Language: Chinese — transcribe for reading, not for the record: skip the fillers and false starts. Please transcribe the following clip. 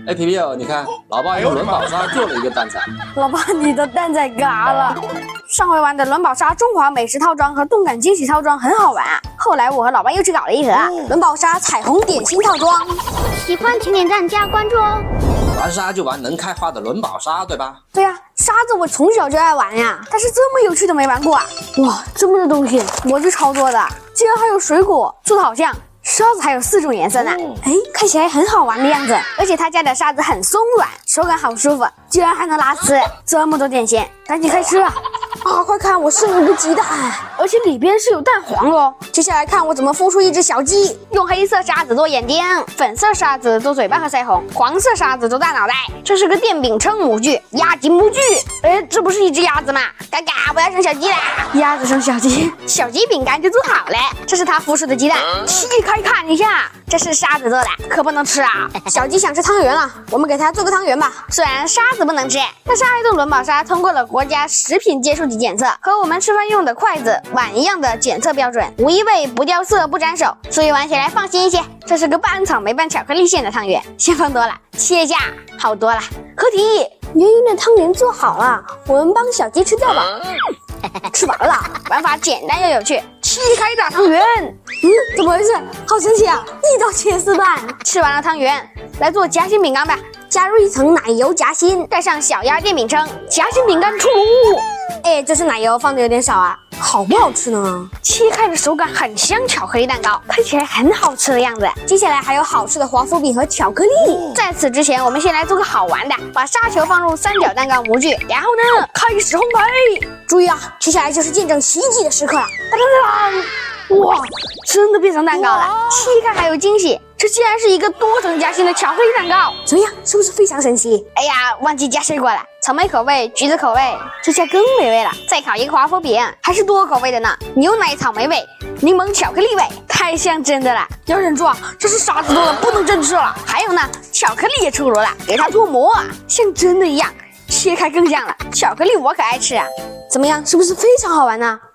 哎，皮皮哦，你看，老爸用轮宝沙做了一个蛋仔。老爸，你的蛋仔嘎了。上回玩的轮宝沙中华美食套装和动感惊喜套装很好玩啊，后来我和老爸又去搞了一盒轮宝沙彩虹点心套装。喜欢请点赞加关注哦。玩沙就玩能开花的轮宝沙，对吧？对呀，沙子我从小就爱玩呀，但是这么有趣的没玩过啊！哇，这么多东西，模具超多的，竟然还有水果，做的好像。沙子还有4种颜色呢，哎，看起来很好玩的样子。而且他家的沙子很松软，手感好舒服，居然还能拉丝。这么多点心，赶紧开吃啊！啊，快看，我剩了一个鸡蛋，而且里边是有蛋黄哦。接下来看我怎么孵出一只小鸡，用黑色沙子做眼睛，粉色沙子做嘴巴和腮红，黄色沙子做大脑袋。这是个电饼铛模具，压鸡模具。哎，这不是一只鸭子吗？嘎嘎，我要生小鸡啦！鸭子生小鸡，小鸡饼干就做好了。这是它孵出的鸡蛋，切开看一下，这是沙子做的，可不能吃啊！小鸡想吃汤圆了，我们给它做个汤圆吧。虽然沙子不能吃，但是爱动轮宝沙通过了国家食品接触级检测，和我们吃饭用的筷子、碗一样的检测标准，无异味、不掉色、不粘手，所以玩起来放心一些。这是个半草莓拌巧克力馅的汤圆，先放多了，切一下，好多了。合体，圆圆的汤圆做好了，我们帮小鸡吃掉吧。吃完了，玩法简单又有趣，切开大汤圆。怎么回事？好神奇啊！一刀切丝半。吃完了汤圆，来做夹心饼干吧。加入1层奶油夹心，带上小鸭电饼铛，夹心饼干出炉。哎，这是奶油放的有点少啊，好不好吃呢？切开的手感很像巧克力蛋糕，看起来很好吃的样子。接下来还有好吃的华夫饼和巧克力。在此之前，我们先来做个好玩的，把沙球放入三角蛋糕模具，然后呢，开始烘焙。注意啊，接下来就是见证奇迹的时刻了。当当当！哇，真的变成蛋糕了！切开还有惊喜，这竟然是一个多层夹心的巧克力蛋糕，怎么样？是不是非常神奇？哎呀，忘记加水果了，草莓口味、橘子口味，这下更美味了。再烤一个华夫饼，还是多口味的呢，牛奶草莓味、柠檬巧克力味，太像真的了。要忍住啊，这是沙子做的，不能真吃了。还有呢，巧克力也出炉了，给它脱模，像真的一样。切开更像了，巧克力我可爱吃啊！怎么样，是不是非常好玩呢？